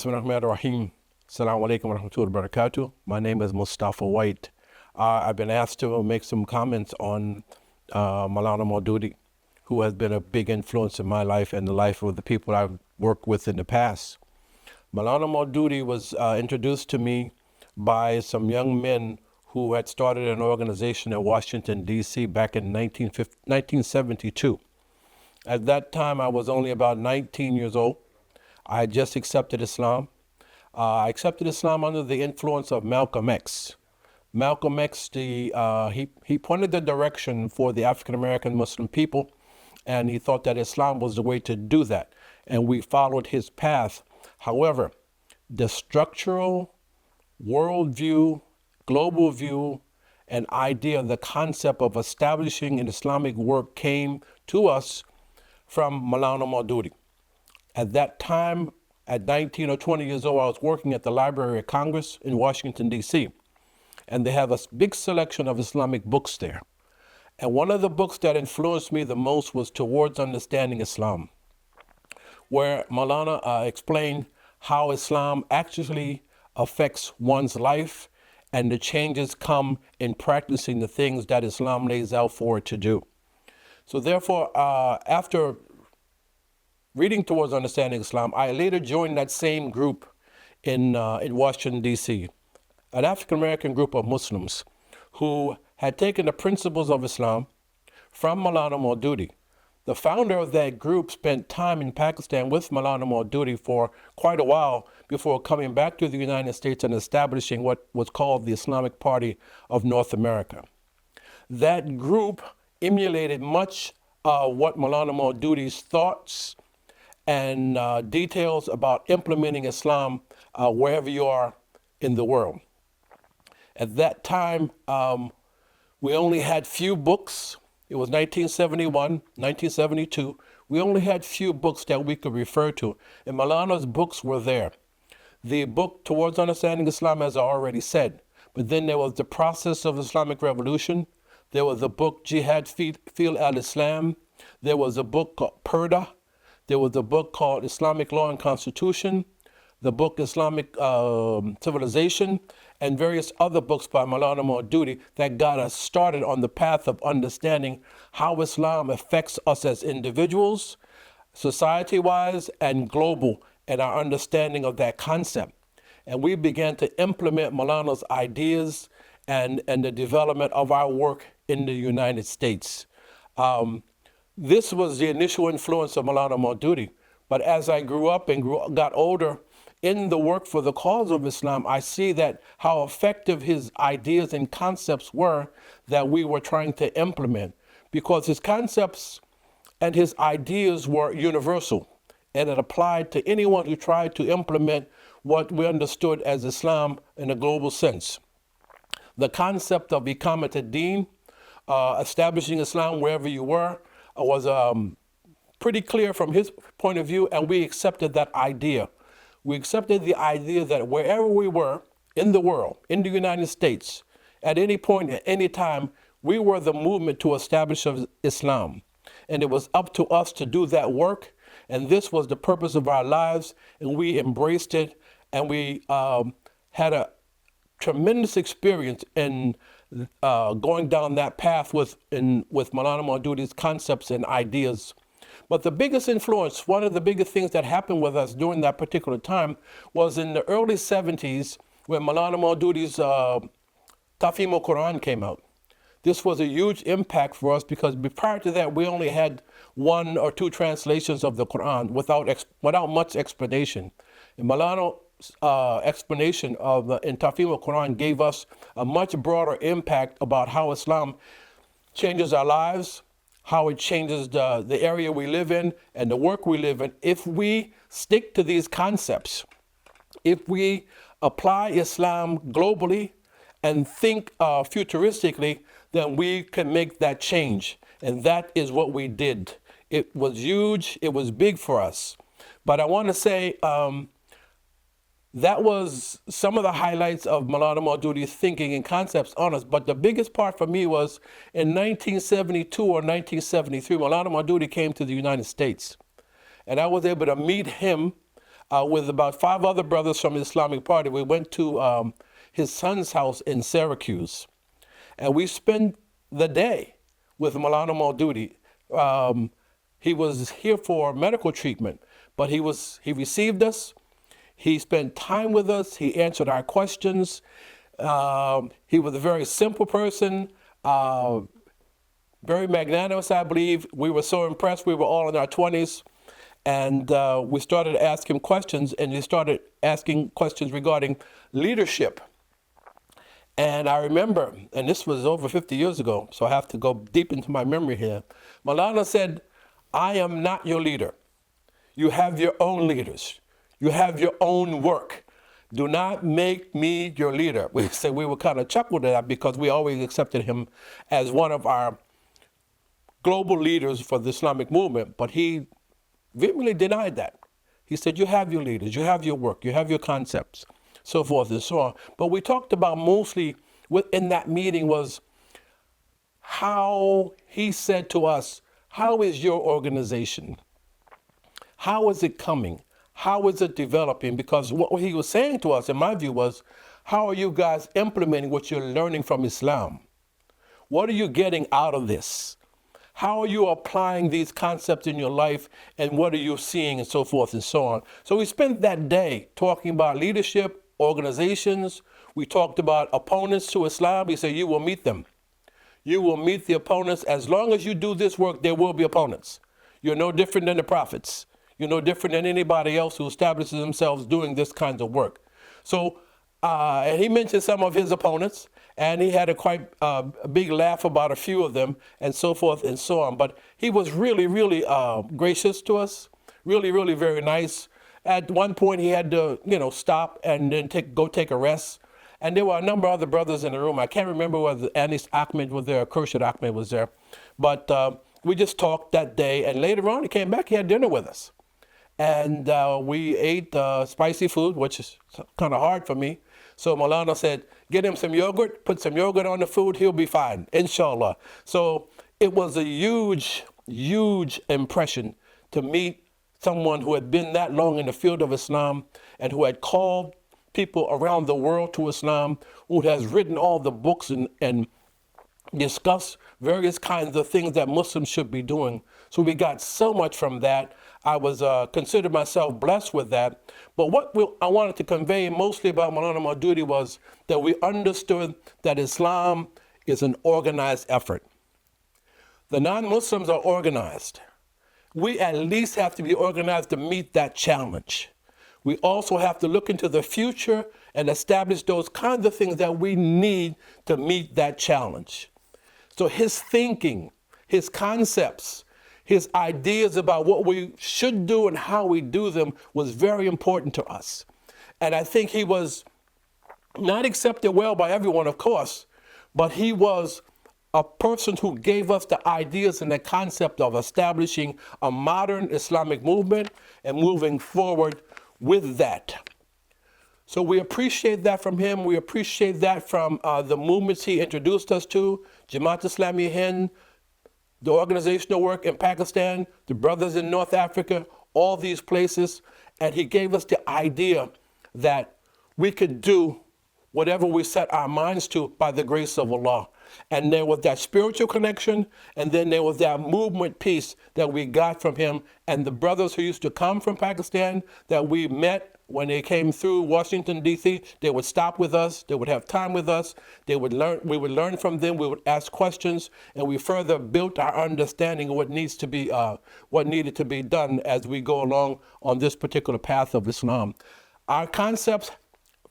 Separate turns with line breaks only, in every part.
Bismillahirrahmanirrahim. Assalamu alaikum wa rahmatullahi wa barakatuh. My name is Mustafa White. I've been asked to make some comments on Maulana Maududi, who has been a big influence in my life and the life of the people I've worked with in the past. Maulana Maududi was introduced to me by some young men who had started an organization in Washington, D.C. back in 1972. At that time, I was only about 19 years old. I had just accepted Islam. I accepted Islam under the influence of Malcolm X. Malcolm X, he pointed the direction for the African-American Muslim people, and he thought that Islam was the way to do that, and we followed his path. However, the structural worldview, global view, and idea, the concept of establishing an Islamic work came to us from Maulana Maududi. At that time, at 19 or 20 years old, I was working at the Library of Congress in Washington, D.C., and they have a big selection of Islamic books there. And one of the books that influenced me the most was Towards Understanding Islam, where Maulana explained how Islam actually affects one's life and the changes come in practicing the things that Islam lays out for it to do. So therefore, after reading Towards Understanding Islam, I later joined that same group in Washington, D.C., an African-American group of Muslims who had taken the principles of Islam from Maulana Maududi. The founder of that group spent time in Pakistan with Maulana Maududi for quite a while before coming back to the United States and establishing what was called the Islamic Party of North America. That group emulated much what Maulana Maududi's thoughts and details about implementing Islam wherever you are in the world. At that time, we only had few books. It was 1971, 1972. We only had few books that we could refer to, and Maulana's books were there. The book Towards Understanding Islam, as I already said, but then there was The Process of Islamic Revolution. There was a book, Jihad Fi al-Islam. There was a book called Purdah. There was a book called Islamic Law and Constitution, the book Islamic Civilization, and various other books by Maulana Maududi that got us started on the path of understanding how Islam affects us as individuals, society-wise, and global, and our understanding of that concept. And we began to implement Maulana's ideas and the development of our work in the United States. This was the initial influence of Maulana Maududi. But as I grew up and got older in the work for the cause of Islam, I see that how effective his ideas and concepts were that we were trying to implement, because his concepts and his ideas were universal, and it applied to anyone who tried to implement what we understood as Islam in a global sense. The concept of Iqamat ad-Din, establishing Islam wherever you were, was pretty clear from his point of view, and we accepted that idea. We accepted the idea that wherever we were in the world, in the United States, at any point, at any time, we were the movement to establish Islam. And it was up to us to do that work, and this was the purpose of our lives, and we embraced it, and we had a tremendous experience in going down that path with Maulana Maududi's concepts and ideas. But the biggest influence, one of the biggest things that happened with us during that particular time was in the early 70s when Maulana Maududi's Tafhim al-Quran came out. This was a huge impact for us because prior to that, we only had one or two translations of the Quran without much explanation. And Maulana's explanation in Tafhim al-Quran gave us a much broader impact about how Islam changes our lives, how it changes the area we live in and the work we live in. If we stick to these concepts, if we apply Islam globally and think futuristically, then we can make that change. And that is what we did. It was huge, it was big for us. But I want to say that was some of the highlights of Maulana Maududi's thinking and concepts on us. But the biggest part for me was in 1972 or 1973, Maulana Maududi came to the United States. And I was able to meet him with about 5 other brothers from the Islamic Party. We went to his son's house in Syracuse, and we spent the day with Maulana Maududi. He was here for medical treatment, but he received us. He spent time with us. He answered our questions. He was a very simple person, very magnanimous, I believe. We were so impressed. We were all in our 20s. And we started to ask him questions, and he started asking questions regarding leadership. And I remember, and this was over 50 years ago, so I have to go deep into my memory here. Maulana said, I am not your leader. You have your own leaders. You have your own work. Do not make me your leader. We said we were kind of chuckled at that because we always accepted him as one of our global leaders for the Islamic movement, but he vehemently denied that. He said, you have your leaders, you have your work, you have your concepts, so forth and so on. But we talked about mostly within that meeting was how he said to us, how is your organization? How is it coming? How is it developing? Because what he was saying to us, in my view, was, how are you guys implementing what you're learning from Islam? What are you getting out of this? How are you applying these concepts in your life, and what are you seeing, and so forth and so on? So we spent that day talking about leadership, organizations. We talked about opponents to Islam. We said, you will meet them. You will meet the opponents. As long as you do this work, there will be opponents. You're no different than the prophets. You're no different than anybody else who establishes themselves doing this kind of work. So, and he mentioned some of his opponents, and he had a quite big laugh about a few of them, and so forth and so on. But he was really, really gracious to us, really, really very nice. At one point, he had to, stop and then go take a rest. And there were a number of other brothers in the room. I can't remember whether Anis Ahmed was there or Khurshid Ahmed was there. But we just talked that day. And later on, he came back. He had dinner with us. And we ate spicy food, which is kind of hard for me. So Maulana said, get him some yogurt, put some yogurt on the food, he'll be fine, inshallah. So it was a huge, huge impression to meet someone who had been that long in the field of Islam and who had called people around the world to Islam, who has written all the books and discussed various kinds of things that Muslims should be doing. So we got so much from that. I was considered myself blessed with that. But what I wanted to convey mostly about Maulana Maududi was that we understood that Islam is an organized effort. The non-Muslims are organized. We at least have to be organized to meet that challenge. We also have to look into the future and establish those kinds of things that we need to meet that challenge. So his thinking, his concepts, his ideas about what we should do and how we do them was very important to us. And I think he was not accepted well by everyone, of course, but he was a person who gave us the ideas and the concept of establishing a modern Islamic movement and moving forward with that. So we appreciate that from him. We appreciate that from the movements he introduced us to, Jamaat Islami Hind, the organizational work in Pakistan, the brothers in North Africa, all these places. And he gave us the idea that we could do whatever we set our minds to by the grace of Allah. And there was that spiritual connection, and then there was that movement piece that we got from him. And the brothers who used to come from Pakistan that we met when they came through Washington, D.C., they would stop with us, they would have time with us, we would learn from them, we would ask questions, and we further built our understanding of what needed to be done as we go along on this particular path of Islam. Our concepts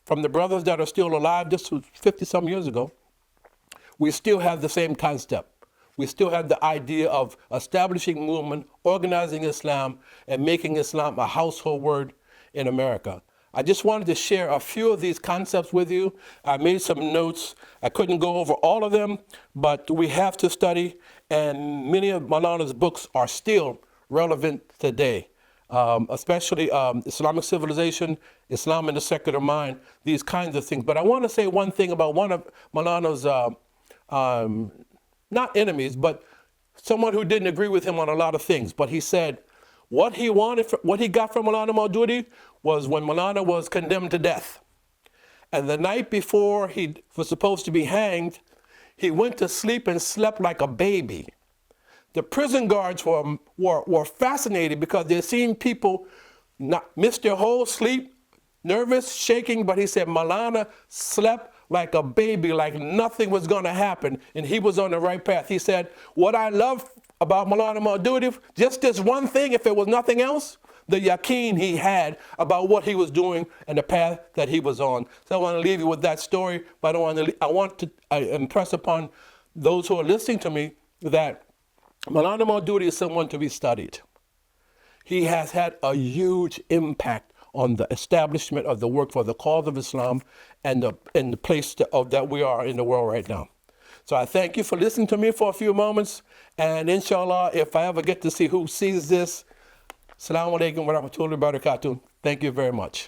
from the brothers that are still alive, this was 50-some years ago, we still have the same concept. We still have the idea of establishing movement, organizing Islam, and making Islam a household word in America. I just wanted to share a few of these concepts with you. I made some notes. I couldn't go over all of them, but we have to study, and many of Maulana's books are still relevant today, especially Islamic civilization, Islam in the secular mind, these kinds of things. But I want to say one thing about one of Maulana's not enemies, but someone who didn't agree with him on a lot of things. But he said, What he wanted, what he got from Maulana Maududi was when Maulana was condemned to death. And the night before he was supposed to be hanged, he went to sleep and slept like a baby. The prison guards were fascinated because they're seeing people not miss their whole sleep, nervous, shaking, but he said Maulana slept like a baby, like nothing was going to happen, and he was on the right path. He said, what I love about Maulana Maududi, just this one thing, if it was nothing else, the yaqeen he had about what he was doing and the path that he was on. So I want to leave you with that story, but I want to impress upon those who are listening to me that Maulana Maududi is someone to be studied. He has had a huge impact on the establishment of the work for the cause of Islam and the place that we are in the world right now. So I thank you for listening to me for a few moments, and inshallah, if I ever get to see who sees this, Assalamu alaikum wa rahmatullahi wa barakatuh. Thank you very much.